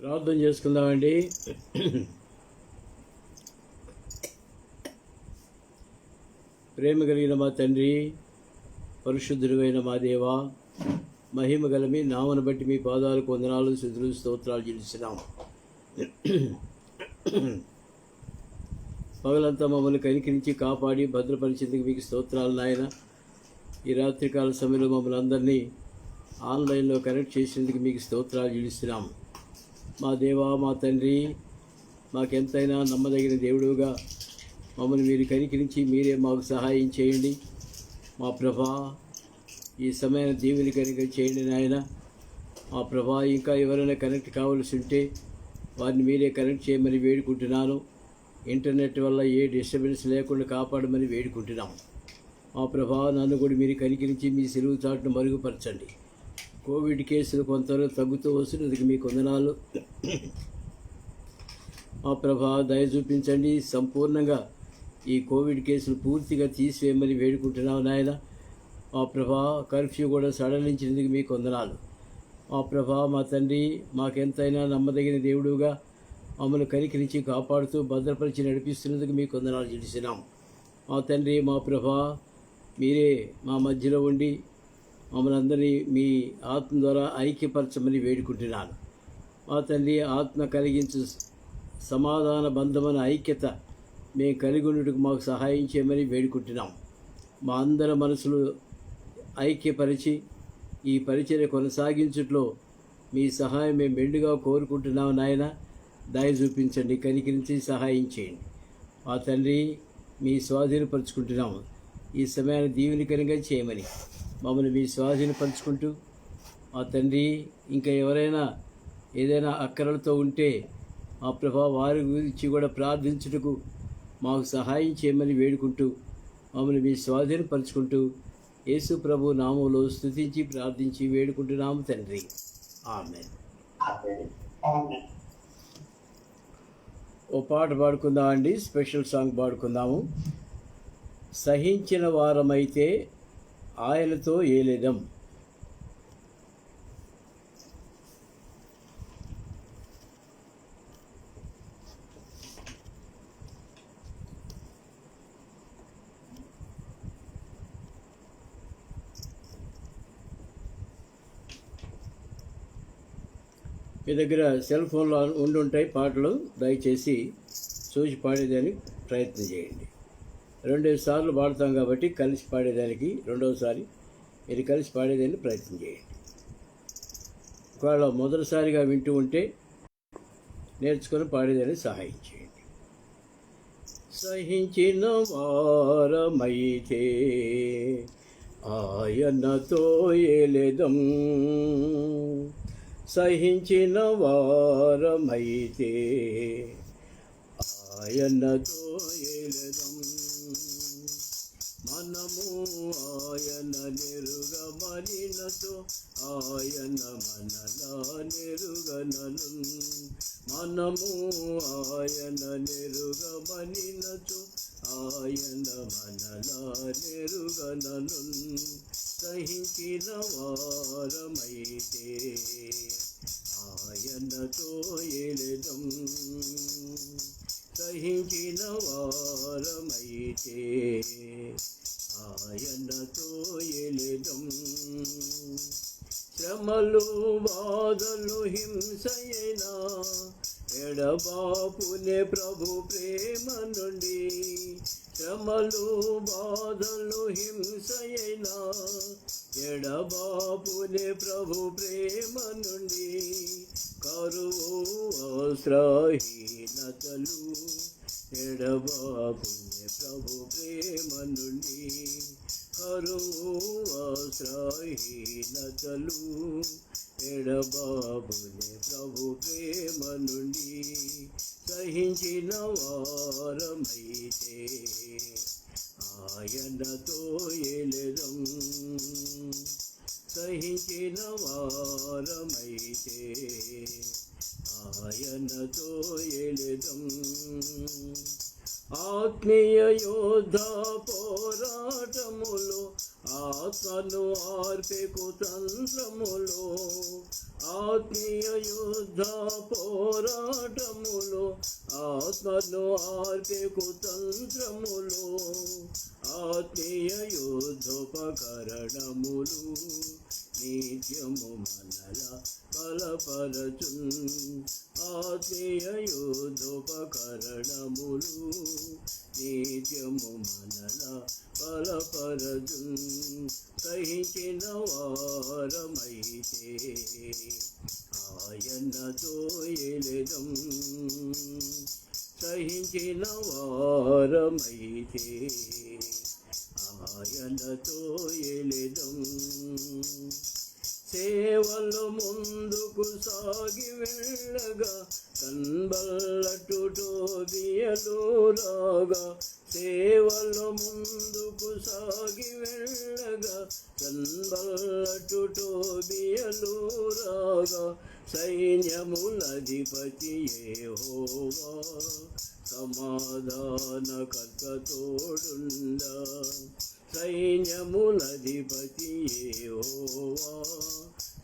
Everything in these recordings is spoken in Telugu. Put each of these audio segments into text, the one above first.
ప్రార్థన చేసుకుందామండి. ప్రేమ కలిగిన మా తండ్రి, పరిశుద్ధుడైన మా దేవ, మహిమ గల మీ నామను బట్టి మీ పాదాలకు వందనాలు, స్తుతులు, స్తోత్రాలు చెల్లిస్తున్నాం. పగలంతా మమ్మల్ని కనికరించి కాపాడి భద్రపరిచేందుకు మీకు స్తోత్రాలు నాయన. ఈ రాత్రికాల సమయంలో మమ్మల్ని అందరినీ ఆన్లైన్లో కనెక్ట్ చేసేందుకు మీకు స్తోత్రాలు చెల్లిస్తున్నాం. మా దేవా, మా తండ్రి, మాకెంతైనా నమ్మదగిన దేవుడుగా మమ్మల్ని మీరు కనికరించి మీరే మాకు సహాయం చేయండి. మా ప్రభా, ఈ సమయాన్ని దేవుని కనికరి చేయండి నాయన. మా ప్రభా, ఇంకా ఎవరైనా కనెక్ట్ కావాల్సి ఉంటే వారిని మీరే కనెక్ట్ చేయమని వేడుకుంటున్నాను. ఇంటర్నెట్ వల్ల ఏ డిస్టర్బెన్స్ లేకుండా కాపాడమని వేడుకుంటున్నాం. మా ప్రభా, నన్ను కూడా మీరు కనికరించి మీ సెలవు చాటును మరుగుపరచండి. కోవిడ్ కేసులు కొంతవరకు తగ్గుతూ వస్తున్నందుకు మీకు వందనాలు. మా ప్రభా, దయ చూపించండి. సంపూర్ణంగా ఈ కోవిడ్ కేసులు పూర్తిగా తీసివేయమని వేడుకుంటున్నాం నాయన. మా ప్రభా, కర్ఫ్యూ కూడా సడలించినందుకు మీకు వందనాలు. మా ప్రభా, మా తండ్రి, మాకెంతైనా నమ్మదగిన దేవుడుగా మమ్మల్ని కనికరించి కాపాడుతూ భద్రపరిచి నడిపిస్తున్నందుకు మీకు వందనాలు చెల్లిస్తున్నాం. మా తండ్రి, మా ప్రభా, మీరే మా మధ్యలో ఉండి మమ్మల్ని అందరినీ మీ ఆత్మ ద్వారా ఐక్యపరచమని వేడుకుంటున్నాను. మా తండ్రి, ఆత్మ కలిగించు సమాధాన బంధమైన ఐక్యత మేము కలిగి ఉండటకు మాకు సహాయం చేయమని వేడుకుంటున్నాం. మా అందరి మనసులు ఐక్యపరిచి ఈ పరిచర్య కొనసాగించుట్లో మీ సహాయం మేము మెండుగా కోరుకుంటున్నాం నాయన. దయ చూపించండి, కనికరించి సహాయం చేయండి. మా తండ్రి, మీ స్వాధీనపరుచుకుంటున్నాము. ఈ సమయాన్ని దీవెనకరంగా చేయమని మమ్మల్ని మీ స్వాధీనపరుచుకుంటూ, మా తండ్రి, ఇంకా ఎవరైనా ఏదైనా అక్కరలతో ఉంటే మా ప్రభా, వారి గురించి కూడా ప్రార్థించుటకు మాకు సహాయం చేయమని వేడుకుంటూ మమ్మల్ని మీ స్వాధీనపరుచుకుంటూ యేసు ప్రభు నామంలో స్తుతించి ప్రార్థించి వేడుకుంటున్నాము తండ్రి. ఆమేన్. ఓ పాట పాడుకుందామండి. Special song పాడుకుందాము. సహించిన వారమైతే ఆయనతో ఏలేదం. మీ దగ్గర సెల్ ఫోన్లో ఉండుంటాయి పాటలు. దయచేసి చూసి పాడేదానికి ప్రయత్నం చేయండి. 2 సార్లు పాడతాం కాబట్టి కలిసి పాడేదానికి రెండవసారి మీరు కలిసి పాడేదానికి ప్రయత్నం చేయండి. ఒకవేళ మొదటిసారిగా వింటూ ఉంటే నేర్చుకొని పాడేదానికి సహాయం చేయండి. సహించిన వారమైతే ఆయనతో ఏలేదం. సహించిన వారమైతే ఆయనతో ఏలేదం. మనము ఆయన నెరుగమనినతో ఆయన మనలా నెరుగనను. మనము ఆయన నెరుగమనినతో ఆయన మనలా నెరుగనను. సహించిన వారమైతే ఆయనతో ఏలేదం. సహించిన వారమైతే ఆయనతో ఏలేదం. శ్రమలు, బాధలు, హింసైనా ఎడబాపునే ప్రభు ప్రేమ నుండి. శ్రమలు, బాధలు, హింసైనా ఎడబాపునే ప్రభు ప్రేమ నుండి. కరువు, వస్త్రహీనతలు ఎడబాపునే ప్రభు ప్రేమ నుండి. కరువు, వస్త్రహీనతలు ఎడబాపునే ప్రభు ప్రేమ నుండి. సహించిన వారమైతే ఆయనతో ఏలేదం. సహించిన వారమైతే ఆయనతో ఏలేదం. ఆత్మీయ యోధ పోరాటములో ఆత్మను ఆర్పే కుతంత్రములో ఆత్మీయ యుద్ధ పోరాటములో ఆత్మను ఆర్పే కుతంత్రములో ఆత్మీయ యుద్ధోపకరణములు నిత్యము మనల బలపరచున్ ఆత్మీయ యుద్ధోపకరణములు నిత్యము మనల బలపరచున్ సహించిన వారమైతే ఆయనతో ఎలెదం సహించిన వారమైతే ఆయనతో ఎలెదం సేవలు ముందుకు సాగి వెళ్ళగా కన్బల్లటు టోబియలు రాగా సేవలు ముందుకు సాగి వెళ్ళగా కన్బల్లటు టోబియలు రాగా సైన్యములధిపతి యెహోవా సమాధానకర్త తోడుండా సైన్యములధిపతి యెహోవా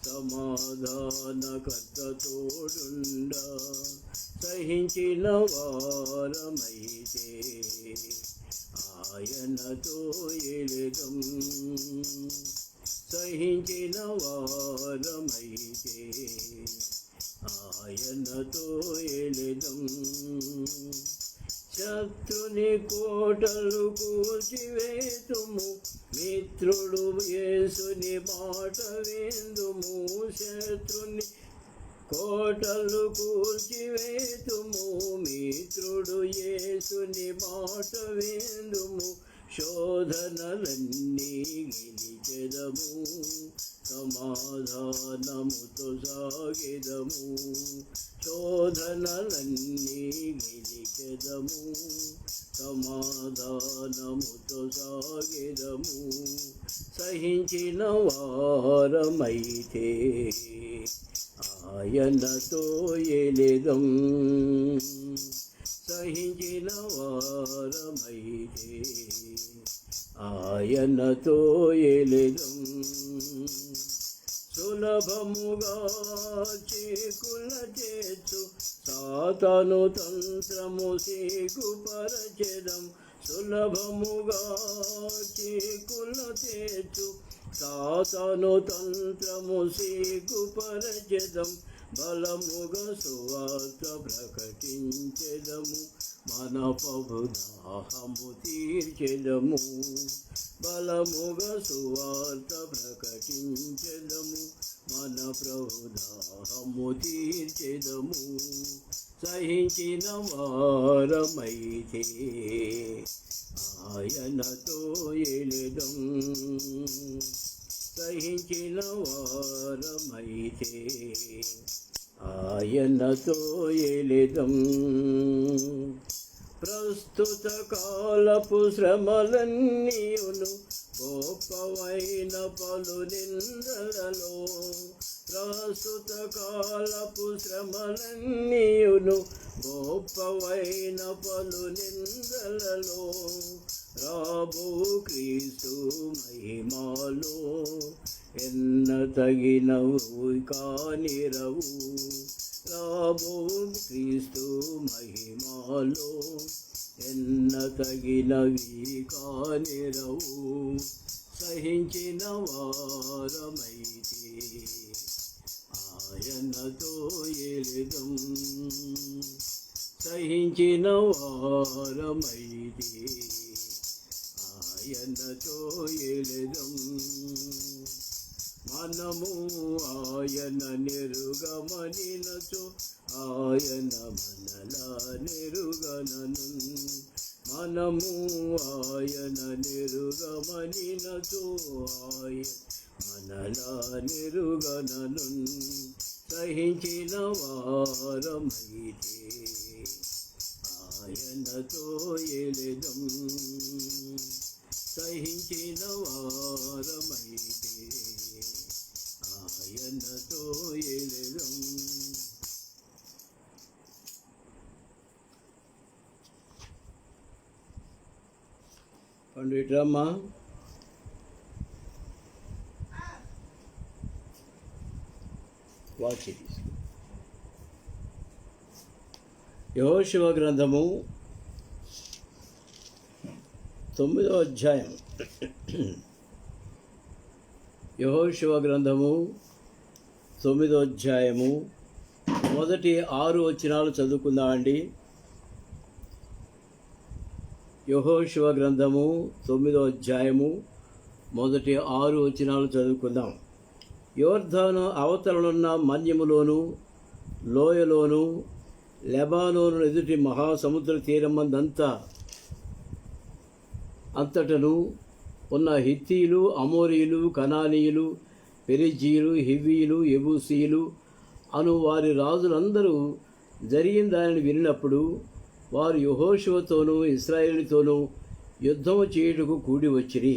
సమాధానకర్త తోడుండా సహించిన వారమైతే ఆయనతో ఎలెదం సహించిన వారమైతే ఆయనతో ఎలెదం శత్రుని కోటలు కూల్చివేతుము మిత్రుడు యేసుని మాట విందుము శత్రుని కోటలు కూల్చివేతుము మిత్రుడు యేసుని మాట విందుము శోధనలన్నీ గెలిచెదము సమాధానముతో సాగెదము శోధనలన్నీ గెలిచెదము సమాధానముతో సాగెదము సహించిన వారమైతే ఆయనతో ఎలెదం సహించిన వారమైతే ఆయనతో ఎలెదం సులభముగా చేకుల చేర్చు సాతాను తంత్రము సిగ్గుపరచెదం సులభముగా చేకుల చేర్చు సాతాను తంత్రము సిగ్గుపరచెదం బలముగా సువార్త ప్రకటించెదము మన ప్రభు దాహము తీర్చెదము బలముగా సువార్త ప్రకటించెదము మన ప్రభు దాహము తీర్చెదము సహించిన వారమైతే ఆయనతో ఎలెదం సహించిన వారమైతే ఆయనతో ఎలెదం ప్రస్తుత కాలపు శ్రమలన్నీయును గొప్పవైన పలు నిందలలో ప్రస్తుత కాలపు శ్రమలన్నీయును గొప్పవైన పలు నిందలలో రాబో క్రీస్తు మహిమలో ఎన్న తగినవు కానిరవు రాబో క్రీస్తు మహిమలో ఎన్న తగినవి కానిరవు సహించిన వారమైతే ఆయనతో ఎలెదం సహించిన వారమైతే ఆయనతో ఎలెదం మనము ఆయన నెరుగమనినచో ఆయన మనలా నెరుగనను మనము ఆయన నెరుగమనినచో ఆయన మనలా నెరుగనను సహించిన వారమైతే ఆయనతో ఎలెదం సహించిన వారమైతే ఆయనతో ఎలెదం పండిట్ రమ్మ వాక్యం తీసుకు యెహోషువ గ్రంథము 9వ అధ్యాయం. యెహోషువ గ్రంథము 9వ అధ్యాయము మొదటి 6 వచనాలు చదువుకుందామండి. యెహోషువ గ్రంథము 9వ అధ్యాయము మొదటి 6 వచనాలు చదువుకుందాం. యోర్దాను అవతలనున్న మన్యములోను లోయలోను లెబానోను ఎదుటి మహాసముద్ర అంతటను ఉన్న హిత్తీలు, అమోరీయులు, కనానీయులు, పెరిజీయులు, హివ్వీయులు, యెబూసీయులు అను వారి రాజులందరూ జరిగిన దానిని వినినప్పుడు వారు యెహోషువతోనూ ఇశ్రాయేలుతోనూ యుద్ధము చేయుటకు కూడి వచ్చిరి.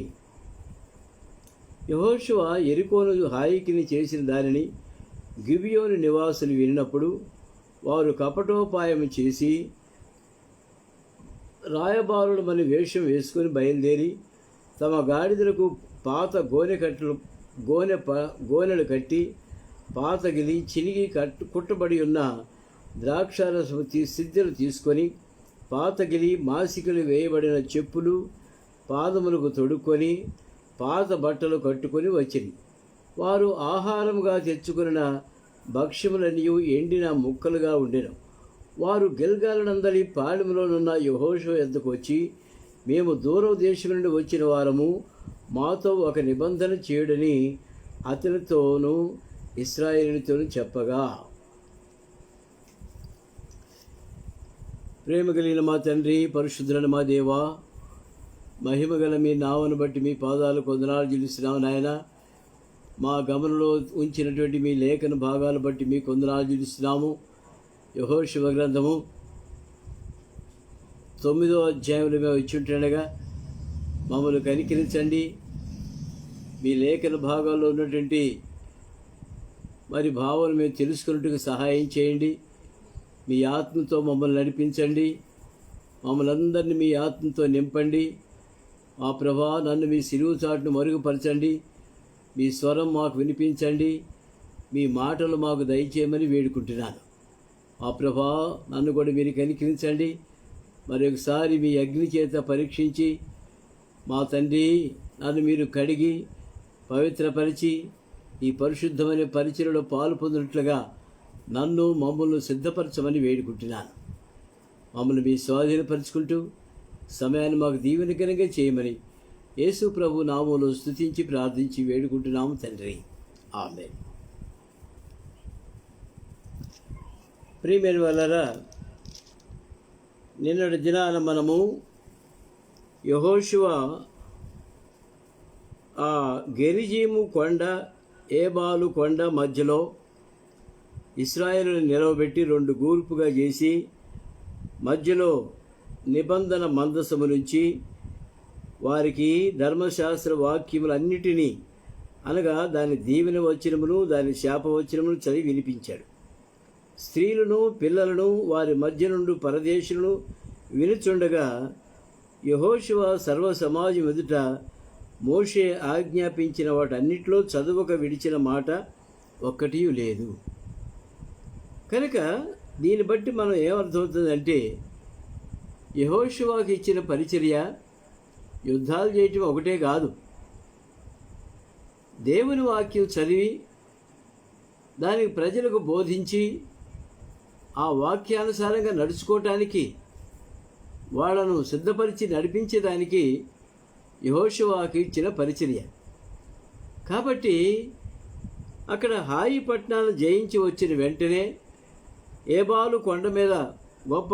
యెహోషువ యెరికోను హాయికిని చేసిన దానిని గిబియోను నివాసులు వినినప్పుడు వారు కపటోపాయం చేసి రాయబారులమని వేషం వేసుకొని బయలుదేరి తమ గాడిదలకు పాత గోనెలు కట్టి పాతగిలి చినిగి కుట్టబడి ఉన్న ద్రాక్షారసము సిద్ధలు తీసుకొని పాతగిలి మాసికలు వేయబడిన చెప్పులు పాదములకు తొడుక్కొని పాత బట్టలు కట్టుకొని వచ్చింది. వారు ఆహారముగా తెచ్చుకున్న భక్ష్యములన్నీ ఎండిన ముక్కలుగా ఉండెను. వారు గిల్గాలునందలి పాళెములోనున్న యెహోషువ యొద్దకు వచ్చి, మేము దూరం దేశం నుండి వచ్చిన వారము, మాతో ఒక నిబంధన చేయుడని అతనితోనూ ఇశ్రాయేలుతోనూ చెప్పగా, ప్రేమ కలిగిన మా తండ్రి, పరిశుద్ధులైన మా దేవా, మహిమగల మీ నామను బట్టి మీ పాదాలు కొందనాలు చెల్లిస్తున్నాము నాయన. మా గమనంలో ఉంచినటువంటి మీ లేఖన భాగాలు బట్టి మీ కొందనాలు చెల్లిస్తున్నాము. యెహోషువ గ్రంథము 9వ అధ్యాయంలో మేము ఇచ్చుంటుండగా మమ్మల్ని కనికరించండి. మీ లేఖన భాగాల్లో ఉన్నటువంటి మరి భావాలు మేము తెలుసుకున్నట్టుగా సహాయం చేయండి. మీ ఆత్మతో మమ్మల్ని నడిపించండి. మమ్మల్ని అందరినీ మీ ఆత్మతో నింపండి. మా ప్రభా, నన్ను మీ సిలువ చాటును మరుగుపరచండి. మీ స్వరం మాకు వినిపించండి. మీ మాటలు మాకు దయచేయమని వేడుకుంటున్నాను. మా ప్రభా, నన్ను కూడా మీరు కనికరించండి. మరి ఒకసారి మీ అగ్ని చేత పరీక్షించి మా తండ్రి, నన్ను మీరు కడిగి పవిత్రపరిచి ఈ పరిశుద్ధమైన పరిచయలో పాలు పొందినట్లుగా నన్ను మమ్మల్ని సిద్ధపరచమని వేడుకుంటున్నాను. మమ్మల్ని మీ స్వాధీనపరుచుకుంటూ సమయాన్ని మాకు దీవెనకరంగా చేయమని యేసు ప్రభు నామములో స్తుతించి ప్రార్థించి వేడుకుంటున్నాము తండ్రి. ఆమేన్. ప్రియమైన వాళ్ళారా, నిన్నటి దినాన మనము యెహోషువ ఆ గెరిజీము కొండ, ఏబాలు కొండ మధ్యలో ఇశ్రాయేలును నిలవబెట్టి 2 గ్రూపుగా చేసి మధ్యలో నిబంధన మందసము నుంచి వారికి ధర్మశాస్త్ర వాక్యములన్నిటినీ అనగా దాని దీవెన వచనమును దాని శాప వచనమును చదివి వినిపించాడు. స్త్రీలను పిల్లలను వారి మధ్య నుండి పరదేశులను వినుచుండగా యెహోషువ సర్వ సమాజం ఎదుట మోషే ఆజ్ఞాపించిన వాటన్నిటిలో చదువక విడిచిన మాట ఒక్కటి లేదు. కనుక దీన్ని బట్టి మనం ఏమర్థమవుతుందంటే, యెహోషువకి ఇచ్చిన పరిచర్య యుద్ధాలు చేయటం ఒకటే కాదు, దేవుని వాక్యం చదివి దానికి ప్రజలకు బోధించి ఆ వాక్యానుసారంగా నడుచుకోవటానికి వాళ్ళను సిద్ధపరిచి నడిపించేదానికి యెహోషువకి ఇచ్చిన పరిచర్య. కాబట్టి అక్కడ హాయి పట్టణాలను జయించి వచ్చిన వెంటనే ఏబాలు కొండ మీద గొప్ప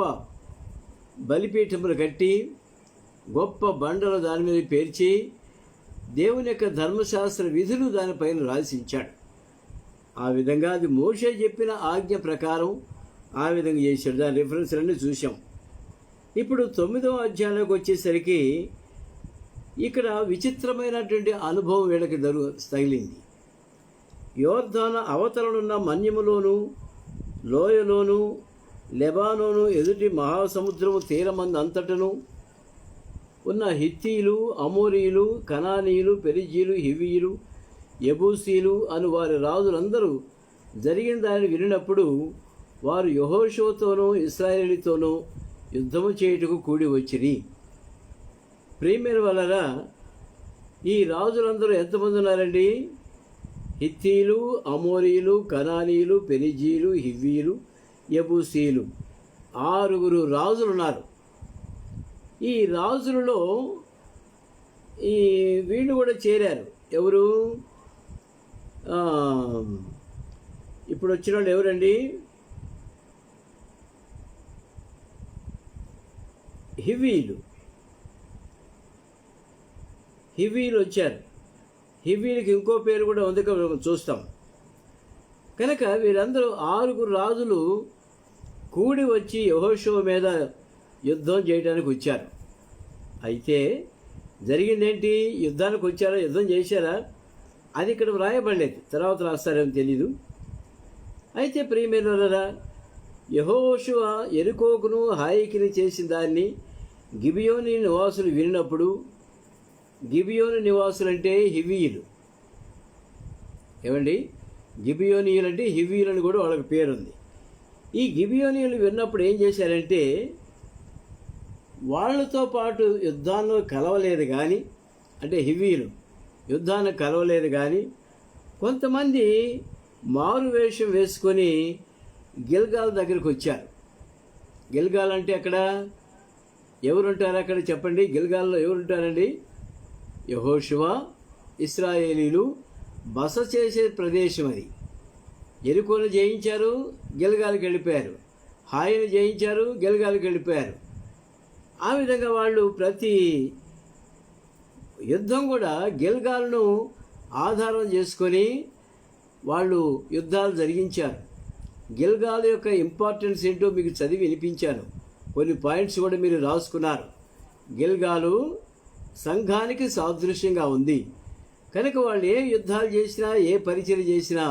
బలిపీఠములు కట్టి గొప్ప బండలు దాని మీద పేర్చి దేవుని యొక్క ధర్మశాస్త్ర విధులు దానిపైన రాసించాడు. ఆ విధంగా అది మోషే చెప్పిన ఆజ్ఞ ప్రకారం ఆ విధంగా చేశాడు. దాని రిఫరెన్స్లన్నీ చూసాం. ఇప్పుడు 9వ అధ్యాయంలోకి వచ్చేసరికి ఇక్కడ విచిత్రమైనటువంటి అనుభవం వీళ్ళకి తగిలింది. యోర్దాను అవతలనున్న మన్యములోను లోయలోను లెబానోను ఎదుటి మహాసముద్రము తీరమంది అంతటను ఉన్న హిత్తీలు, అమోరీయులు, కనానీయులు, పెరిజీలు, హివీయులు, యెబూసీలు అను వారి రాజులందరూ జరిగిన దానిని వినినప్పుడు వారు యెహోషువతోనూ ఇశ్రాయేలుతోనూ యుద్ధము చేయుటకు కూడి వచ్చిరి. ప్రియమైన వాళ్ళరా, ఈ రాజులందరూ ఎంతమంది ఉన్నారండి? హిత్తీలు, అమోరీలు, కనానీయులు, పెరిజీలు, హివ్వీలు, యబూసీలు, 6 రాజులు ఉన్నారు. ఈ రాజులలో వీళ్ళు కూడా చేరారు. ఎవరు? ఇప్పుడు వచ్చిన వాళ్ళు ఎవరండి? హివ్వీలు వచ్చారు. హివ్వీలకి ఇంకో పేరు కూడా ఉంది, చూస్తాం. కనుక వీరందరూ 6 రాజులు కూడి వచ్చి యెహోషువ మీద యుద్ధం చేయడానికి వచ్చారు. అయితే జరిగిందేంటి? యుద్ధానికి వచ్చారా? యుద్ధం చేశారా? అది ఇక్కడ వ్రాయబడలేదు, తర్వాత రాస్తారేమో తెలీదు. అయితే ప్రియమైనవారా, యెహోషువ యెరికోకును హాయికిని చేసిన దాన్ని గిబియోని నివాసులు వినినప్పుడు, గిబియోని నివాసులు అంటే హివ్వీయులు. ఏమండి? గిబియోనీయులు అంటే హివ్వీయులు అని కూడా వాళ్ళకి పేరుంది. ఈ గిబియోనీయులు విన్నప్పుడు ఏం చేశారంటే, వాళ్ళతో పాటు యుద్ధాన్ని కలవలేదు కానీ, అంటే హివ్వీయులు యుద్ధాన్ని కలవలేదు కానీ, కొంతమంది మారు వేషం వేసుకొని గిల్గాల్ దగ్గరికి వచ్చారు. గిల్గాల్ అంటే అక్కడ ఎవరుంటారు? అక్కడ చెప్పండి. గిల్గాల్లో ఎవరుంటారండి? యెహోషువ, ఇశ్రాయేలీలు బస చేసే ప్రదేశం అది. యెరికోను జయించారు, గిల్గాల్కి వెళ్ళిపోయారు. హాయిని జయించారు, గిల్గాల్కి వెళ్ళిపోయారు. ఆ విధంగా వాళ్ళు ప్రతి యుద్ధం కూడా గిల్గాల్ను ఆధారం చేసుకొని వాళ్ళు యుద్ధాలు జరిగించారు. గిల్గాల్ యొక్క ఇంపార్టెన్స్ ఏంటో మీకు చదివి వినిపించాను. కొన్ని పాయింట్స్ కూడా మీరు రాసుకున్నారు. గిల్గాలు సంఘానికి సాదృశ్యంగా ఉంది. కనుక వాళ్ళు ఏ యుద్ధాలు చేసినా, ఏ పరిచయం చేసినా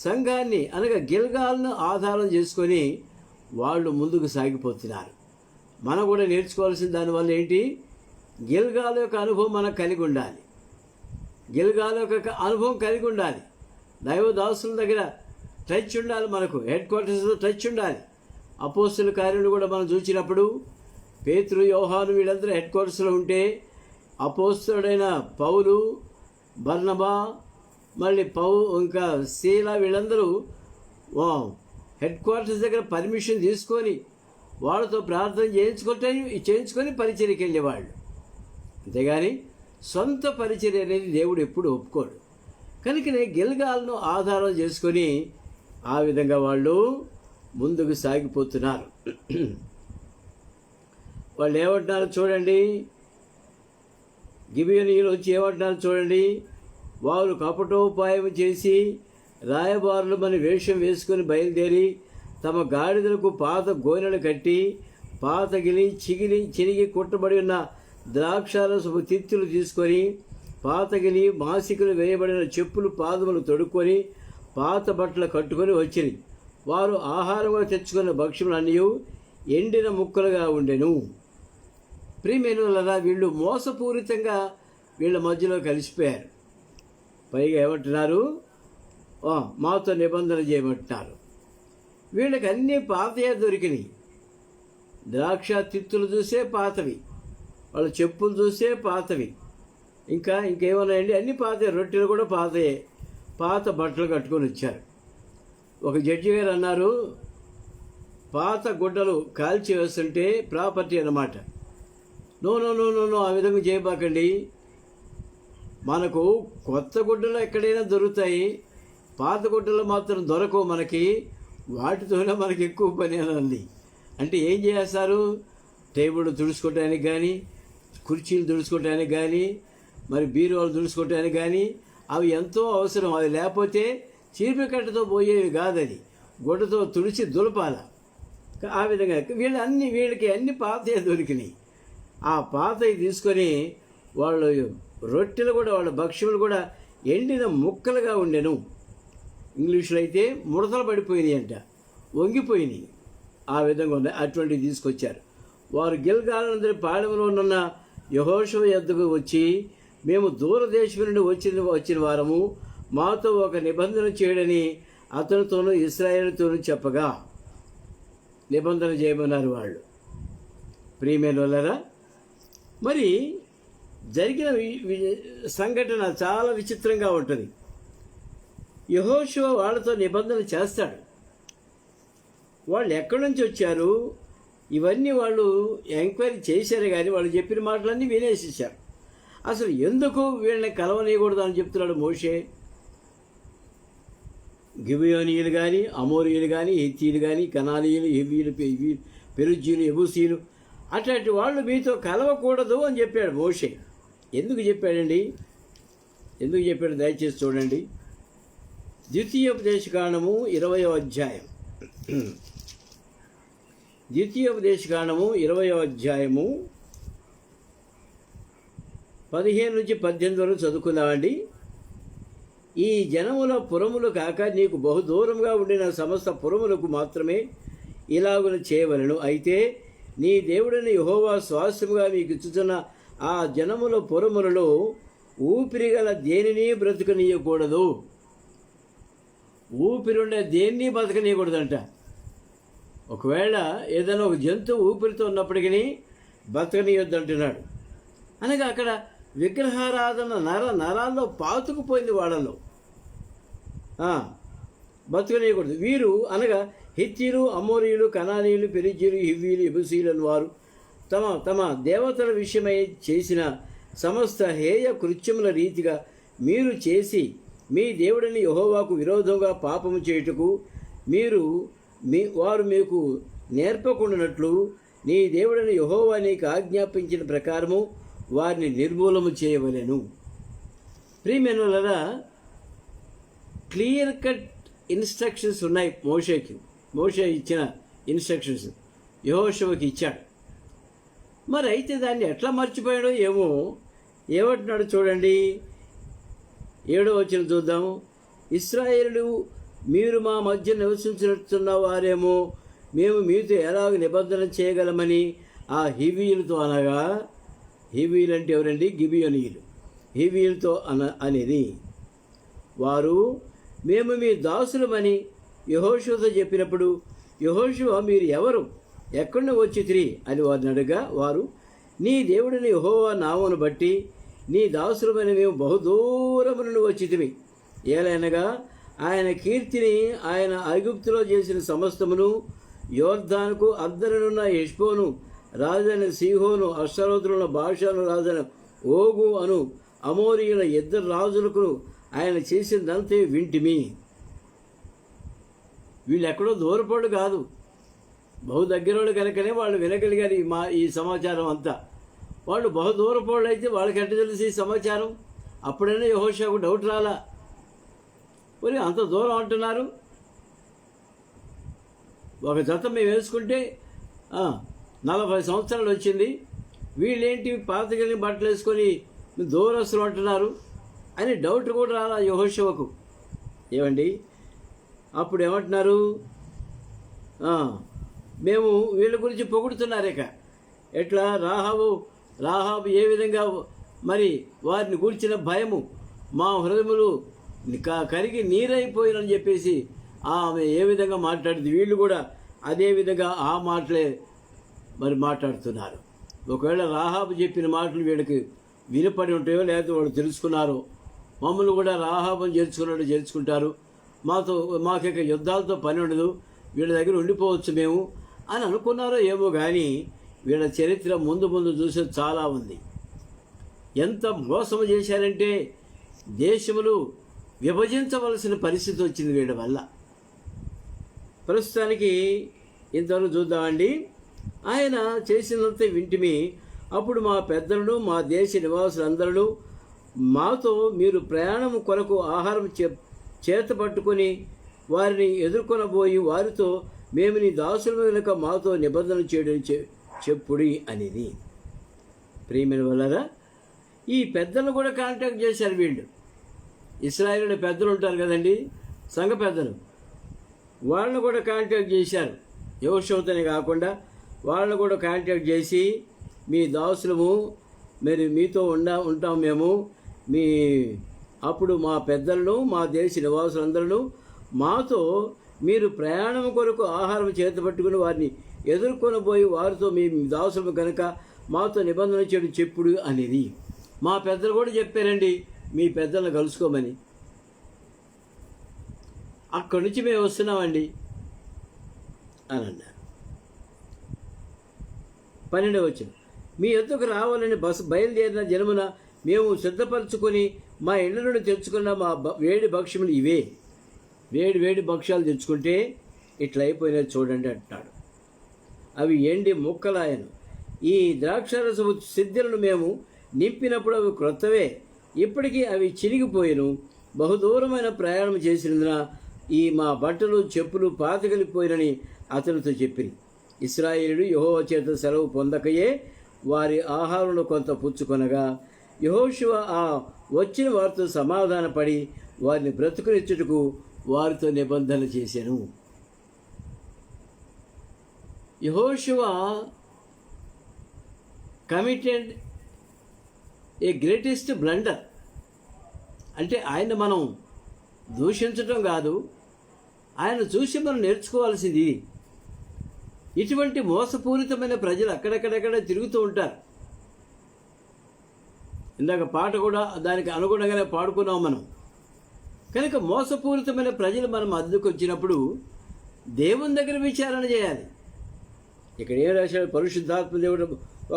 సంఘాన్ని అనగా గిల్గాల్ను ఆధారం చేసుకొని వాళ్ళు ముందుకు సాగిపోతున్నారు. మనం కూడా నేర్చుకోవాల్సిన దానివల్ల ఏంటి? గిల్గాల్ యొక్క అనుభవం మనకు కలిగి ఉండాలి. గిల్గాల్ యొక్క అనుభవం కలిగి ఉండాలి. దైవదాసుల దగ్గర టచ్ ఉండాలి, మనకు హెడ్ క్వార్టర్స్లో టచ్ ఉండాలి. అపోస్తుల కార్యాలు కూడా మనం చూసినప్పుడు పేతురు, యోహాను వీళ్ళందరూ హెడ్ క్వార్టర్స్లో ఉంటే, అపోస్తుడైన పౌలు, బర్నబా, మళ్ళీ ఇంకా శీల వీళ్ళందరూ హెడ్ క్వార్టర్స్ దగ్గర పర్మిషన్ తీసుకొని వాళ్ళతో ప్రార్థన చేయించుకొని పరిచర్యకి వెళ్ళేవాళ్ళు. అంతేగాని సొంత పరిచర్య అనేది దేవుడు ఎప్పుడు ఒప్పుకోడు. కనుకనే గిల్గాల్ను ఆధారం చేసుకొని ఆ విధంగా వాళ్ళు ముందుకు సాగిపోతున్నారు. వాళ్ళు ఏమంటున్నారు చూడండి. గిబియోనీయులు వచ్చి ఏమంటున్నారు చూడండి. వారు కపటోపాయం చేసి రాయబారులు మన వేషం వేసుకొని బయలుదేరి తమ గాడిదలకు పాత గోనెలు కట్టి పాతగిలి చినిగి కుట్టబడి ఉన్న ద్రాక్షారసపు తిత్తులు తీసుకొని పాతగిలి మాసికలు వేయబడిన చెప్పులు పాదములు తొడుక్కొని పాత బట్టలు కట్టుకొని వచ్చిరి. వారు ఆహారంగా తెచ్చుకున్న భక్ష్యములన్నీ ఎండిన ముక్కలుగా ఉండెను. ప్రియమైనవారా, వీళ్ళు మోసపూరితంగా వీళ్ళ మధ్యలో కలిసిపోయారు. పైగా ఏమంటున్నారు? మాతో నిబంధన చేయమంటున్నారు. వీళ్ళకి అన్నీ పాతయే దొరికినాయి. ద్రాక్ష తిత్తులు చూసే పాతవి, వాళ్ళ చెప్పులు చూసే పాతవి, ఇంకేమన్నాయండి? అన్నీ పాతయే. రొట్టెలు కూడా పాతయే. పాత బట్టలు కట్టుకొని వచ్చారు. ఒక జడ్జి గారు అన్నారు, పాత గుడ్డలు కాల్చి వేస్తుంటే ప్రాపర్టీ అన్నమాట. No no no no no ఆ విధంగా చేయబాకండి. మనకు కొత్త గుడ్డలు ఎక్కడైనా దొరుకుతాయి, పాత గుడ్డలు మాత్రం దొరకవు మనకి. వాటితోనే మనకి ఎక్కువ పని అని. అంటే ఏం చేస్తారు? టేబుల్ తుడుచుకోవటానికి కానీ, కుర్చీలు తుడుచుకోవటానికి కానీ, మరి బీరువాలు తుడుచుకోవటానికి కానీ అవి ఎంతో అవసరం. అవి లేకపోతే చీపికట్టతో పోయేవి కాదు, అది గుడ్డతో తుడిచి దులపాల. ఆ విధంగా వీళ్ళకి అన్ని పాతయే దొరికినాయి. ఆ పాతవి తీసుకొని వాళ్ళు రొట్టెలు కూడా, వాళ్ళ భక్ష్యములు కూడా ఎండిన ముక్కలుగా ఉండెను. ఇంగ్లీష్లో అయితే ముడతలు పడిపోయినాయి అంట, వంగిపోయినాయి. ఆ విధంగా ఉన్నాయి. అటువంటివి తీసుకొచ్చారు. వారు గిల్గాలందరి పాళెంలో ఉన్న యెహోషువ యొద్దకు వచ్చి, మేము దూరదేశం నుండి వచ్చిన వారము, మాతో ఒక నిబంధన చేయడని అతనితోనూ ఇశ్రాయేలుతోనూ చెప్పగా నిబంధన చేయమన్నారు వాళ్ళు. ప్రియమైన వాళ్ళరా, మరి జరిగిన సంఘటన చాలా విచిత్రంగా ఉంటుంది. యెహోషువ వాళ్ళతో నిబంధన చేస్తాడు. వాళ్ళు ఎక్కడి నుంచి వచ్చారు ఇవన్నీ వాళ్ళు ఎంక్వైరీ చేశారు, కానీ వాళ్ళు చెప్పిన మాటలన్నీ వినేసేసారు. అసలు ఎందుకు వీళ్ళని కలవనీయకూడదు అని చెప్తున్నాడు మోషే. గిబియోనీయులు కానీ, అమోరీయులు కానీ, హిత్తీయులు కానీ, కనానీయులు, హివ్వీలు, పెరుజ్జీలు, ఎబూసీలు అట్లాంటి వాళ్ళు మీతో కలవకూడదు అని చెప్పాడు మోషే. ఎందుకు చెప్పాడండి? ఎందుకు చెప్పాడు దయచేసి చూడండి. ద్వితీయోపదేశకాండము 20వ అధ్యాయం. ద్వితీయోపదేశకాండము 20వ అధ్యాయము 15 నుంచి 18 వరకు చదువుకుందామండి. ఈ జనముల పురములు కాక నీకు బహుదూరంగా ఉండిన సమస్త పురములకు మాత్రమే ఇలాగున చేయవలెను. అయితే నీ దేవుడిని యెహోవా స్వాస్థ్యముగా మీకు ఇచ్చుతున్న ఆ జనముల పురములలో ఊపిరిగల దేనిని బ్రతకనీయకూడదు. ఊపిరుండే దేన్ని బతకనీయకూడదంట. ఒకవేళ ఏదైనా ఒక జంతువు ఊపిరితో ఉన్నప్పటికీ బతకనీయొద్దు అంటున్నాడు. అనగా అక్కడ విగ్రహారాధన నరాల్లో పాతుకుపోయింది వాళ్ళలో. బతకనీయకూడదు. వీరు అనగా హిత్తీలు, అమోరీయులు, కనానీయులు, పెరిజ్జీలు, హివ్వీలు, ఎబూసీలు అని వారు తమ తమ దేవతల విషయమై చేసిన సమస్త హేయ కృత్యముల రీతిగా మీరు చేసి మీ దేవుడిని యెహోవాకు విరోధంగా పాపము చేయుటకు వారు మీకు నేర్పకుండానట్లు నీ దేవుడిని యెహోవా నీకు ఆజ్ఞాపించిన ప్రకారము వారిని నిర్మూలము చేయవలెను. ప్రియమైనవారా, క్లియర్ కట్ ఇన్స్ట్రక్షన్స్ ఉన్నాయి. మోషే ఇచ్చిన ఇన్స్ట్రక్షన్స్ యెహోషువకి ఇచ్చాడు. మరి అయితే దాన్ని ఎట్లా మర్చిపోయాడో ఏమో. ఏమంటున్నాడు చూడండి, 7వ వచనం చూద్దాము. ఇశ్రాయేలు మీరు మా మధ్య నివసించుతున్న వారేమో మేము మీతో ఎలాగ నిబంధన చేయగలమని ఆ హివ్వీయులతో అనగా, హివ్వీయులు అంటే ఎవరండి? గిబియోనీయులు. హివ్వీయులతో అనేది వారు మేము మీ దాసులమని యెహోషువతో చెప్పినప్పుడు యెహోషువ మీరు ఎవరు, ఎక్కడి వచ్చితిరి అని వారిని అడగా వారు నీ దేవుడిని యెహోవా నామమును బట్టి నీ దాసులమని మేము బహుదూరము నుండి వచ్చితిమి. ఏలైనగా ఆయన కీర్తిని ఆయన ఐగుప్తులో చేసిన సమస్తమును యోర్దానుకు అద్దరనున్న హెష్బోను రాజైన సీహోను అష్టరోతులున్న భాషను రాజైన ఓగు అను అమోరీయుల 2 రాజులకు ఆయన చేసిందంతే వింటిమి. వీళ్ళు ఎక్కడో దూరపోడు కాదు, బహు దగ్గరోళ్ళు కనుకనే వాళ్ళు వినగలిగారు ఈ సమాచారం అంతా. వాళ్ళు బహు దూరపోళ్ళు అయితే వాళ్ళకి ఎట్ట తెలిసి ఈ సమాచారం? అప్పుడైనా యెహోషువకు డౌట్ రాలా, మరి అంత దూరం అంటున్నారు. ఒక జత మేము వేసుకుంటే 40 సంవత్సరాలు వచ్చింది, వీళ్ళేంటి పాతగిలిన బట్టలు వేసుకొని దూరస్తులు అంటున్నారు అని డౌట్ కూడా రాలా యెహోషువకు. ఏమండి, అప్పుడు ఏమంటున్నారు? మేము వీళ్ళ గురించి పొగుడుతున్నారేక. ఎట్లా? రాహాబు ఏ విధంగా మరి వారిని గూర్చిన భయము మా హృదయములు కరిగి నీరైపోయినని చెప్పేసి ఆమె ఏ విధంగా మాట్లాడింది, వీళ్ళు కూడా అదే విధంగా ఆ మాటలే మరి మాట్లాడుతున్నారు. ఒకవేళ రాహాబు చెప్పిన మాటలు వీళ్ళకి వినపడి ఉంటాయో లేకపోతే వాళ్ళు తెలుసుకున్నారో, మమ్మల్ని కూడా రాహాబుని చేర్చుకుంటారు, మాకిక యుద్ధాలతో పని ఉండదు, వీళ్ళ దగ్గర ఉండిపోవచ్చు మేము అని అనుకున్నారో ఏమో. కానీ వీళ్ళ చరిత్ర ముందు చూసేది చాలా ఉంది. ఎంత మోసం చేశారంటే దేశములు విభజించవలసిన పరిస్థితి వచ్చింది వీళ్ళ వల్ల. ప్రస్తుతానికి ఇంతవరకు చూద్దామండి. ఆయన చేసినంత వింటిమి. అప్పుడు మా పెద్దలను మా దేశ నివాసులందరూ మాతో మీరు ప్రయాణం కొరకు ఆహారం చేత పట్టుకొని వారిని ఎదుర్కొనబోయి వారితో మేము నీ దాసుల వెనుక మాతో నిబంధన చేయడం చెప్పుడి అనేది. ప్రియమైన వల్లరా, ఈ పెద్దలు కూడా కాంటాక్ట్ చేశారు వీళ్ళు. ఇశ్రాయేలు పెద్దలు ఉంటారు కదండి, సంఘ పెద్దలు, వాళ్ళని కూడా కాంటాక్ట్ చేశారు. యెహోషువతోనే కాకుండా వాళ్ళని కూడా కాంటాక్ట్ చేసి మీ దాసులము, మరి మీతో ఉంటాం మేము. అప్పుడు మా పెద్దలను మా దేశ నివాసులందరూ మాతో మీరు ప్రయాణం కొరకు ఆహారం చేతపట్టుకుని వారిని ఎదుర్కొనబోయి వారితో మీ దాసులు కనుక మాతో నిబంధన చేయడం చెప్పుడు అనేది. మా పెద్దలు కూడా చెప్పారండి మీ పెద్దలను కలుసుకోమని. అక్కడి నుంచి మేము వస్తున్నామండి అని అన్నారు. 12వ వచనం, మీ యొద్దకు రావాలని బయలుదేరిన జనమున మేము సిద్ధపరచుకొని మా ఇళ్ళ నుండి తెచ్చుకున్న మా వేడి భక్ష్యములు ఇవే. వేడి భక్ష్యాలు తెచ్చుకుంటే ఇట్లా అయిపోయినది చూడండి అంటాడు. అవి ఎండి ముక్కలాయను. ఈ ద్రాక్షరసము సిద్ధులను మేము నింపినప్పుడు అవి క్రొత్తవే, ఇప్పటికీ అవి చిరిగిపోయిను. బహుదూరమైన ప్రయాణం చేసినందున ఈ మా బట్టలు చెప్పులు పాతగలిపోయినని అతనితో చెప్పింది. ఇశ్రాయేలుడు యెహోవా చేత సెలవు పొందకయే వారి ఆహారంలో కొంత పుచ్చుకొనగా యెహోషువ ఆ వచ్చిన వారితో సమాధానపడి వారిని బ్రతుకునిచ్చుటకు వారితో నిబంధన చేశాను. యెహోషువ కమిటెడ్ ఏ గ్రేటెస్ట్ బ్లండర్. అంటే ఆయన మనం దూషించటం కాదు, ఆయన చూసి మనం నేర్చుకోవాల్సింది. ఇటువంటి మోసపూరితమైన ప్రజలు అక్కడెక్కడెక్కడ తిరుగుతూ ఉంటారు. ఇందాక పాట కూడా దానికి అనుగుణంగానే పాడుకున్నాం మనం. కనుక మోసపూరితమైన ప్రజలు మనం అద్దెకు వచ్చినప్పుడు దేవుని దగ్గర విచారణ చేయాలి. ఇక్కడ ఏం రాశాడు? పరిశుద్ధాత్మ దేవుడు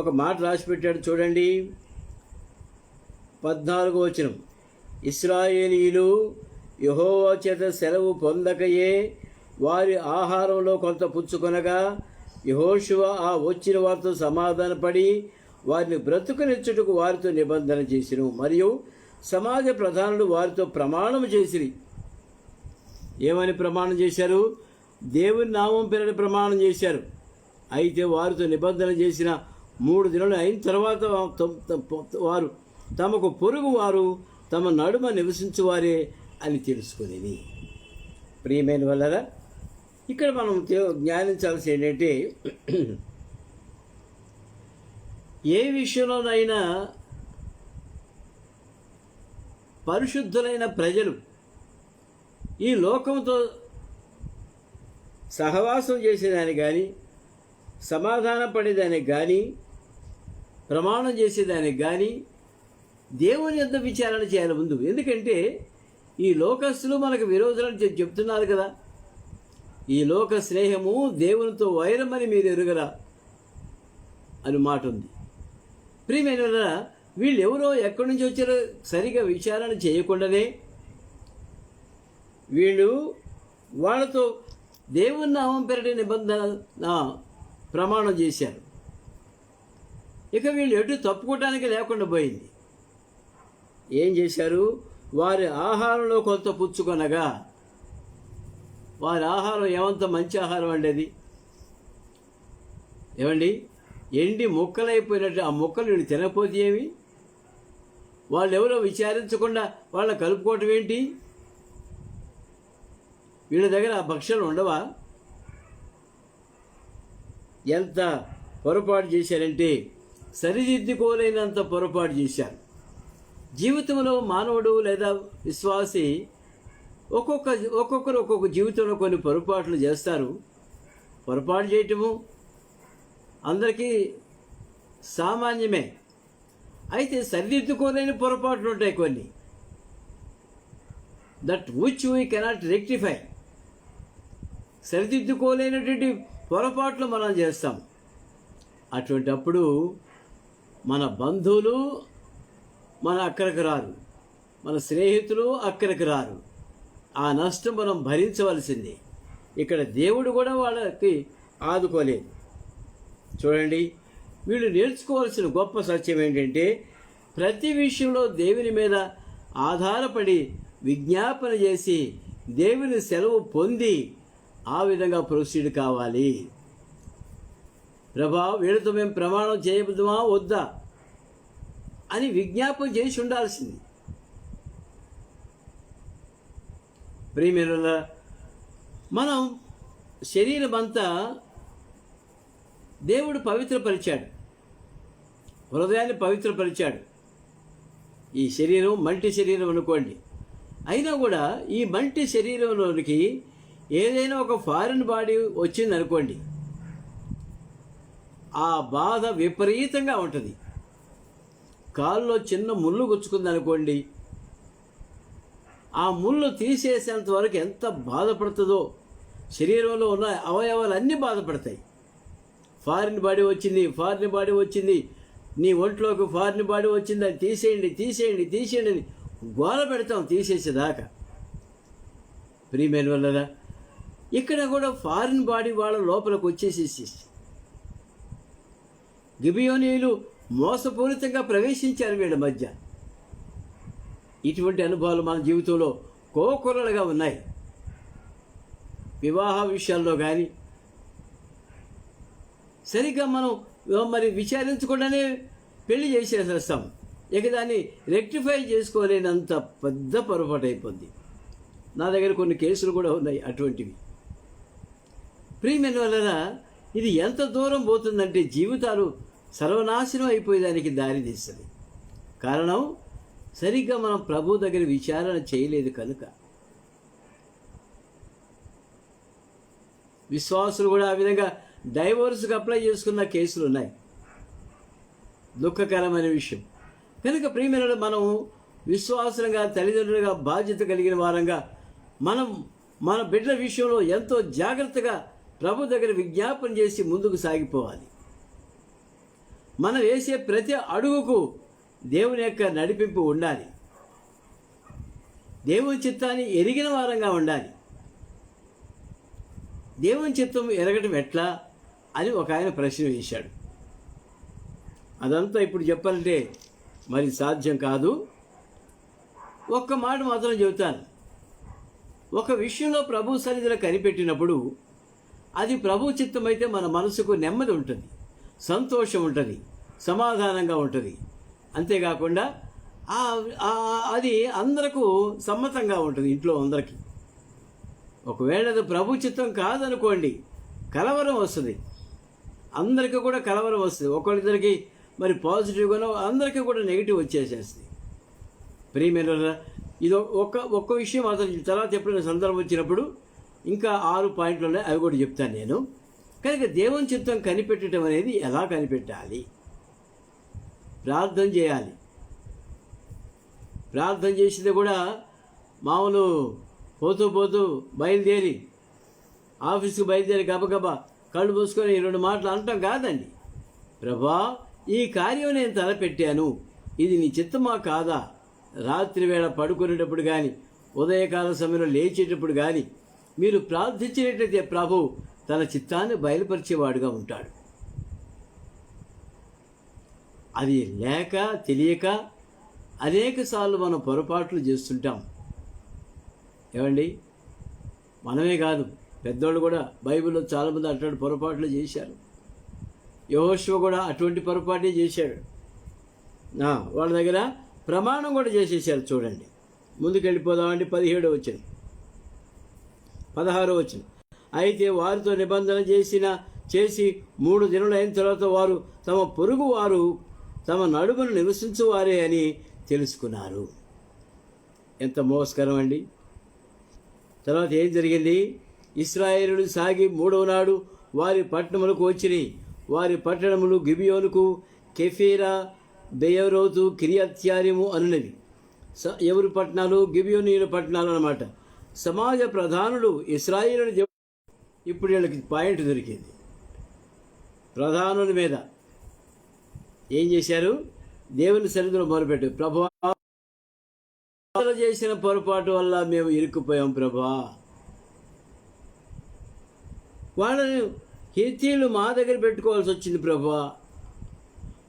ఒక మాట రాసిపెట్టాడు చూడండి. 14వ వచనం, ఇశ్రాయేలీయులు యెహోవా చేత సెలవు పొందకయే వారి ఆహారంలో కొంత పుచ్చుకొనగా యెహోషువ ఆ వచ్చిన వారితో సమాధానపడి వారిని బ్రతుకునిచ్చుటకు వారితో నిబంధన చేసిను. మరియు సమాజ ప్రధానులు వారితో ప్రమాణం చేసిరి. ఏమని ప్రమాణం చేశారు? దేవుని నామం పేరని ప్రమాణం చేశారు. అయితే వారితో నిబంధన చేసిన 3 దినాలు అయిన తర్వాత వారు తమకు పొరుగు వారు తమ నడుమ నివసించువారే అని తెలుసుకునేది. ప్రియమైన వల్లరా, ఇక్కడ మనం జ్ఞానించాల్సి ఏంటంటే, ఏ విషయంలోనైనా పరిశుద్ధులైన ప్రజలు ఈ లోకంతో సహవాసం చేసేదానికి కానీ, సమాధాన పడేదానికి కానీ, ప్రమాణం చేసేదానికి కానీ దేవుని యొద్ద విచారణ చేయాలి ముందు. ఎందుకంటే ఈ లోకస్తులు మనకు విరోధులని చెప్తున్నారు కదా. ఈ లోక స్నేహము దేవునితో వైరమని మీరు ఎరుగరా అని మాట ఉంది. ప్రియమైన వీళ్ళు ఎవరో ఎక్కడి నుంచి వచ్చారో సరిగా విచారణ చేయకుండానే వీళ్ళు వాళ్ళతో దేవుని నామం పేరటి నిబంధన ప్రమాణం చేశారు. ఇక వీళ్ళు ఎటు తప్పుకోవటానికి లేకుండా పోయింది. ఏం చేశారు? వారి ఆహారంలో కొంత పుచ్చుకొనగా, వారి ఆహారం ఏమంత మంచి ఆహారం అండి అది. ఏమండి, ఎండి ముక్కలైపోయినట్టు ఆ ముక్కలు వీళ్ళు తినకపోతే ఏమి? వాళ్ళు ఎవరో విచారించకుండా వాళ్ళని కలుపుకోవటం ఏంటి? వీళ్ళ దగ్గర ఆ భక్ష్యాలు ఉండవా? ఎంత పొరపాటు చేశారంటే సరిదిద్దుకోలేనంత పొరపాటు చేశారు. జీవితంలో మానవుడు లేదా విశ్వాసి ఒక్కొక్కరు ఒక్కొక్క జీవితంలో కొన్ని పొరపాట్లు చేస్తారు. పొరపాటు చేయటము అందరికీ సామాన్యమే. అయితే సరిదిద్దుకోలేని పొరపాట్లు ఉంటాయి కొన్ని. That which we cannot rectify. సరిదిద్దుకోలేనటువంటి పొరపాట్లు మనం చేస్తాం. అటువంటప్పుడు మన బంధువులు మన అక్కడికి రారు, మన స్నేహితులు అక్కడికి రారు. ఆ నష్టం మనం భరించవలసిందే. ఇక్కడ దేవుడు కూడా వాళ్ళకి ఆదుకోలేదు. చూడండి, వీళ్ళు నేర్చుకోవాల్సిన గొప్ప సత్యం ఏంటంటే, ప్రతి విషయంలో దేవుని మీద ఆధారపడి విజ్ఞాపన చేసి దేవుని సెలవు పొంది ఆ విధంగా ప్రొసీడ్ కావాలి. ప్రభా, వీళ్ళతో మేము ప్రమాణం చేయబోదుమా వద్దా అని విజ్ఞాపన చేసి ఉండాల్సింది. ప్రియమైన మనం శరీరం అంతా దేవుడు పవిత్రపరిచాడు, హృదయాన్ని పవిత్రపరిచాడు. ఈ శరీరం మల్టీ శరీరం అనుకోండి. అయినా కూడా ఈ మల్టీ శరీరంలోనికి ఏదైనా ఒక ఫారిన్ బాడీ వచ్చిందనుకోండి, ఆ బాధ విపరీతంగా ఉంటుంది. కాల్లో చిన్న ముళ్ళు గుచ్చుకుందనుకోండి, ఆ ముళ్ళు తీసేసేంత వరకు ఎంత బాధపడుతుందో, శరీరంలో ఉన్న అవయవాలు అన్నీ బాధపడతాయి. ఫారిన్ బాడీ వచ్చింది, నీ ఒంట్లోకి ఫారిన్ బాడీ వచ్చింది, అది తీసేయండి అని గోల పెడతాం తీసేసేదాకా. ప్రియమైన వల్ల ఇక్కడ కూడా ఫారిన్ బాడీ వాళ్ళ లోపలికి వచ్చేసేసి గిబియోనీయులు మోసపూరితంగా ప్రవేశించారు వీళ్ళ మధ్య. ఇటువంటి అనుభవాలు మన జీవితంలో కోకొరలుగా ఉన్నాయి. వివాహ విషయాల్లో కానీ సరిగ్గా మనం విచారించకుండానే పెళ్లి చేసేస్తాం. ఇక దాన్ని రెక్టిఫై చేసుకోలేనంత పెద్ద పొరపాటు అయిపోద్ది. నా దగ్గర కొన్ని కేసులు కూడా ఉన్నాయి అటువంటివి. ప్రియమైన వలన ఇది ఎంత దూరం పోతుందంటే జీవితాలు సర్వనాశనం అయిపోయేదానికి దారి తీస్తుంది. కారణం సరిగ్గా మనం ప్రభు దగ్గర విచారణ చేయలేదు కనుక. విశ్వాసులు కూడా ఆ విధంగా డైవోర్స్కి అప్లై చేసుకున్న కేసులు ఉన్నాయి. దుఃఖకరమైన విషయం. కనుక ప్రియమైన మనం విశ్వాసులుగా, తల్లిదండ్రులుగా, బాధ్యత కలిగిన వారంగా మనం మన బిడ్డల విషయంలో ఎంతో జాగ్రత్తగా ప్రభు దగ్గర విజ్ఞాపన చేసి ముందుకు సాగిపోవాలి. మనం వేసే ప్రతి అడుగుకు దేవుని యొక్క నడిపింపు ఉండాలి. దేవుని చిత్తాన్ని ఎరిగిన వారంగా ఉండాలి. దేవుని చిత్తం ఎరగటం ఎట్లా అని ఒక ఆయన ప్రశ్న వేశాడు. అదంతా ఇప్పుడు చెప్పాలంటే మరి సాధ్యం కాదు. ఒక్క మాట మాత్రం చెబుతాను. ఒక విషయంలో ప్రభు సన్నిధిలో కనిపెట్టినప్పుడు అది ప్రభు చిత్తమైతే మన మనసుకు నెమ్మది ఉంటుంది, సంతోషం ఉంటుంది, సమాధానంగా ఉంటుంది. అంతేకాకుండా అది అందరకు సమ్మతంగా ఉంటుంది, ఇంట్లో అందరికీ. ఒకవేళ అది ప్రభు చిత్తం కాదనుకోండి, కలవరం వస్తుంది. అందరికీ కూడా కలవరం వస్తుంది. ఒకళ్ళిద్దరికి మరి పాజిటివ్గానో అందరికీ కూడా నెగిటివ్ వచ్చేసేస్తుంది. ప్రియమైన ఇది ఒక్క విషయం మాత్రం తర్వాత ఎప్పుడైనా సందర్భం వచ్చినప్పుడు ఇంకా 6 పాయింట్లు ఉన్నాయి, అవి కూడా చెప్తాను నేను. కనుక దేవుని చిత్తం కనిపెట్టడం అనేది ఎలా కనిపెట్టాలి? ప్రార్థన చేయాలి. ప్రార్థన చేసేది కూడా మామూలు పోతూ బయలుదేరి ఆఫీస్కి బయలుదేరి గబగబా కళ్ళు మూసుకొని 2 మాటలు అనటం కాదండి. ప్రభా, ఈ కార్యం నేను తలపెట్టాను, ఇది నీ చిత్తమా కాదా? రాత్రి వేళ పడుకునేటప్పుడు కానీ, ఉదయకాల సమయంలో లేచేటప్పుడు కానీ మీరు ప్రార్థించినట్లయితే ప్రభు తన చిత్తాన్ని బయలుపరిచేవాడుగా ఉంటాడు. అది లేక తెలియక అనేక సార్లు మనం పొరపాట్లు చేస్తుంటాం. ఏమండి, మనమే కాదు, పెద్దోళ్ళు కూడా బైబిల్లో చాలామంది అటువంటి పొరపాట్లు చేశారు. యెహోషువ కూడా అటువంటి పొరపాటే చేశాడు. వాళ్ళ దగ్గర ప్రమాణం కూడా చేసేసారు. చూడండి, ముందుకెళ్ళిపోదామండి. 17వ వచనం, 16వ వచనం. అయితే వారితో నిబంధన చేసి 3 దినాలు అయిన తర్వాత వారు తమ పొరుగు వారు తమ నడుమును నివసించువారే అని తెలుసుకున్నారు. ఎంత మోసకరం అండి. తర్వాత ఏం జరిగింది? ఇశ్రాయేలులు సాగి 3వ నాడు వారి పట్టణములకు వచ్చినాయి. వారి పట్టణములు గిబియోనుకు, కెఫీరా, బెయోరోతు, కిరియత్యారిము అనున్నవి. ఎవరి పట్టణాలు? గిబియోనీయుల పట్టణాలు అన్నమాట. సమాజ ప్రధానులు ఇశ్రాయేలు. ఇప్పుడు వీళ్ళకి పాయింట్ దొరికింది. ప్రధానుల మీద ఏం చేశారు? దేవుని సన్నిధిలో మొదలుపెట్టారు. ప్రభువా, చేసిన పొరపాటు వల్ల మేము ఇరుక్కుపోయాం ప్రభా. వాళ్ళని హెత్తీలు మా దగ్గర పెట్టుకోవాల్సి వచ్చింది ప్రభా.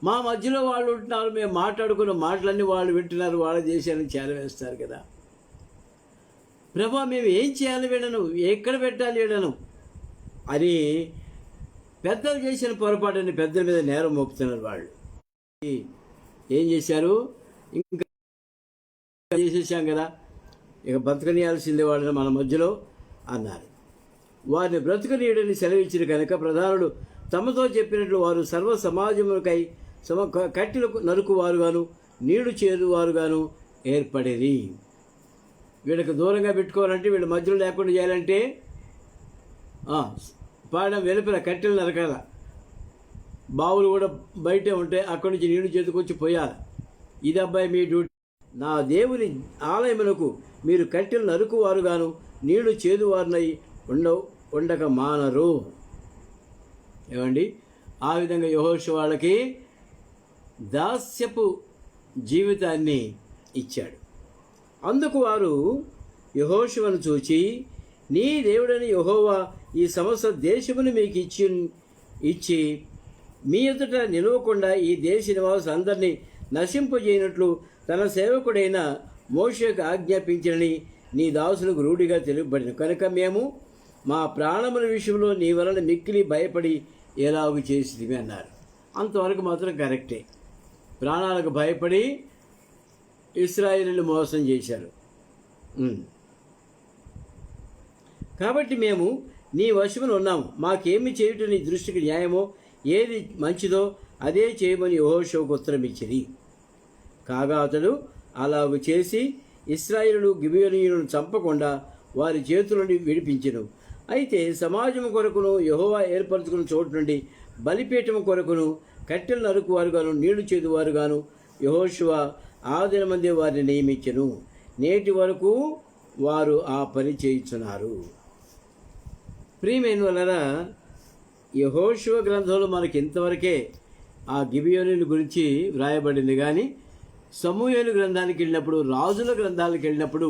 మా మధ్యలో వాళ్ళు ఉంటున్నారు, మేము మాట్లాడుకున్న మాటలన్నీ వాళ్ళు వింటున్నారు, వాళ్ళు చేశారని చేరవేస్తారు కదా ప్రభా. మేము ఏం చేయాలి వీళ్ళను, ఎక్కడ పెట్టాలి వీళ్ళను అని పెద్దలు చేసిన పొరపాటుని పెద్దల మీద నేరం మోపుతున్నారు వాళ్ళు. ఏం చేశారు? ఇంకా చేసేసాం కదా, ఇక బ్రతకనీయాల్సిందే వాళ్ళని మన మధ్యలో అన్నారు. వారిని బ్రతకనీయుడని సెలవిచ్చిన కనుక ప్రధానులు తమతో చెప్పినట్లు వారు సర్వ సమాజములకై కట్టెలు నరుకువారుగాను నీళ్లు చేరువారుగాను ఏర్పడేది. వీళ్ళకి దూరంగా పెట్టుకోవాలంటే వీళ్ళ మధ్యలో లేకుండా చేయాలంటే పాడడం వెలుపల కట్టెలు నరకాల, బావులు కూడా బయటే ఉంటాయి, అక్కడి నుంచి నీళ్లు చేతుకొచ్చి పోయాలి. ఇది అబ్బాయి మీ డ్యూటీ. నా దేవుని ఆలయమునకు మీరు కట్టెలు నరుకువారుగాను నీళ్లు చేదువారునై ఉండక మానరు. ఏమండి, ఆ విధంగా యెహోషువ వాళ్ళకి దాస్యపు జీవితాన్ని ఇచ్చాడు. అందుకు వారు యెహోషువను చూచి, నీ దేవుడని యెహోవా ఈ సమస్త దేశమును మీకు ఇచ్చి మీ ఎదుట నిలవకుండా ఈ దేశ నివాసులు అందరినీ నశింపజేయనట్లు తన సేవకుడైన మోషేకు ఆజ్ఞాపించని నీ దాసులకు రూఢిగా తెలుపబడిన కనుక మేము మా ప్రాణముల విషయంలో నీ వలన మిక్కిలి భయపడి ఎలాగు చేసిదివి అన్నారు. అంతవరకు మాత్రం కరెక్టే. ప్రాణాలకు భయపడి ఇశ్రాయేలును మోసం చేశారు. కాబట్టి మేము నీ వశమున ఉన్నాము, మాకేమి చేయుట నీ దృష్టికి న్యాయమో ఏది మంచిదో అదే చేయమని యెహోషువకు ఉత్తరం ఇచ్చిరి. కాగా అతడు అలాగు చేసి ఇశ్రాయేలు గిబియోనీయులను చంపకుండా వారి చేతులని విడిపించెను. అయితే సమాజము కొరకును యెహోవా ఏర్పరచుకున్న చోటు నుండి బలిపీఠము కొరకును కట్టెలు నరుకువారుగాను నీళ్లు చేదువారుగాను యెహోషువ ఆ దినమందే వారిని నియమించెను. నేటి వరకు వారు ఆ పని చేయుచున్నారు. ప్రియమైన వలన యెహోషువ గ్రంథంలో మనకి ఇంతవరకే ఆ గిబియోనీల గురించి వ్రాయబడింది. కానీ సమూయేలు గ్రంథానికి వెళ్ళినప్పుడు, రాజుల గ్రంథాలకు వెళ్ళినప్పుడు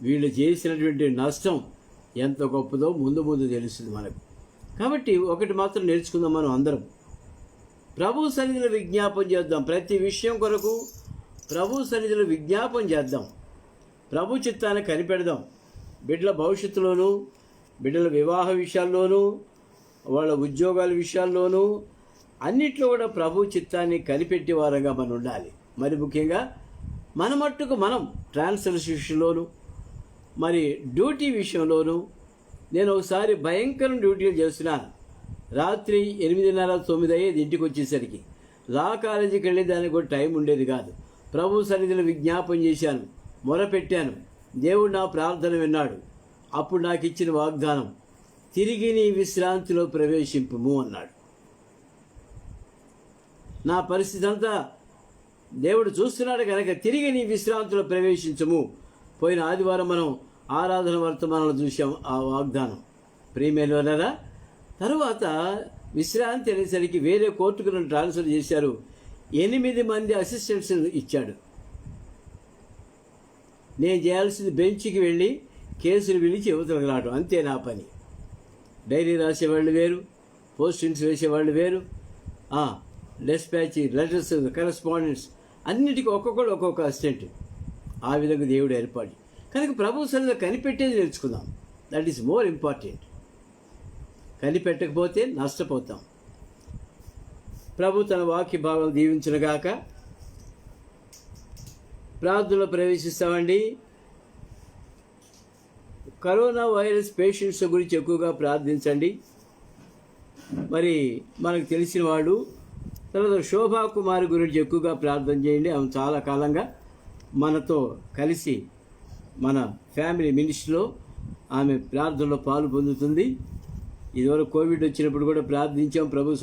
వీళ్ళు చేసినటువంటి నష్టం ఎంత గొప్పదో ముందు ముందు తెలుస్తుంది మనకు. కాబట్టి ఒకటి మాత్రం నేర్చుకుందాం, మనం అందరం ప్రభు సన్నిధిలో విజ్ఞాపన చేద్దాం. ప్రతి విషయం కొరకు ప్రభు సన్నిధిలో విజ్ఞాపన చేద్దాం. ప్రభు చిత్తాన్ని కనిపెడదాం. బిడ్డల భవిష్యత్తులోనూ, బిడ్డల వివాహ విషయాల్లోనూ, వాళ్ళ ఉద్యోగాల విషయాల్లోనూ అన్నిట్లో కూడా ప్రభు చిత్తాన్ని కనిపెట్టే వారంగా మనం ఉండాలి. మరి ముఖ్యంగా మన మట్టుకు మనం ట్రాన్స్ఫర్స్ విషయంలోనూ, మరి డ్యూటీ విషయంలోనూ. నేను ఒకసారి భయంకరం డ్యూటీలు చేస్తున్నాను. రాత్రి 8:30-9 అయ్యేది ఇంటికి వచ్చేసరికి. లా కాలేజీకి వెళ్ళేదానికి కూడా టైం ఉండేది కాదు. ప్రభు సన్నిధిలో విజ్ఞాపన చేశాను, మొరపెట్టాను. దేవుడు నా ప్రార్థన విన్నాడు. అప్పుడు నాకు ఇచ్చిన వాగ్దానం, తిరిగి నీ విశ్రాంతిలో ప్రవేశింపుము అన్నాడు. నా పరిస్థితి అంతా దేవుడు చూస్తున్నాడు కనుక తిరిగి నీ విశ్రాంతిలో ప్రవేశించము. పోయిన ఆదివారం మనం ఆరాధన వర్తమానాలు చూసాం ఆ వాగ్దానం. ప్రియమైన వాళ్ళరా, తరువాత విశ్రాంతి అనేసరికి వేరే కోర్టుకు నన్ను ట్రాన్స్ఫర్ చేశారు. 8 మంది అసిస్టెంట్స్ ఇచ్చాడు. నేను చేయాల్సింది బెంచ్కి వెళ్ళి కేసులు పిలిచి యువతలకు రావడం, అంతే నా పని. డైరీ రాసేవాళ్ళు వేరు, పోస్టింగ్స్ వేసేవాళ్ళు వేరు, డిస్పాచ్ లెటర్స్, కరెస్పాండెన్స్ అన్నిటికీ ఒక్కొక్కరు ఒక్కొక్క అసిస్టెంట్. ఆ విధంగా దేవుడు ఏర్పాటు. కనుక ప్రభు సన్నిధిలో కనిపెట్టేది నేర్చుకుందాం. That is more important. కనిపెట్టకపోతే నష్టపోతాం. ప్రభు తన వాక్య భావం దీవించునుగాక. ప్రార్థనలో ప్రవేశిస్తామండి. కరోనా వైరస్ పేషెంట్స్ గురించి ఎక్కువగా ప్రార్థించండి. మరి మనకు తెలిసిన వాడు తర్వాత శోభా కుమారి గురించి ఎక్కువగా ప్రార్థన చేయండి. ఆమె చాలా కాలంగా మనతో కలిసి మన ఫ్యామిలీ మినిస్ట్రీలో ఆమె ప్రార్థనలో పాలు పొందుతుంది. ఇదివరకు కోవిడ్ వచ్చినప్పుడు కూడా ప్రార్థించాం. ప్రభు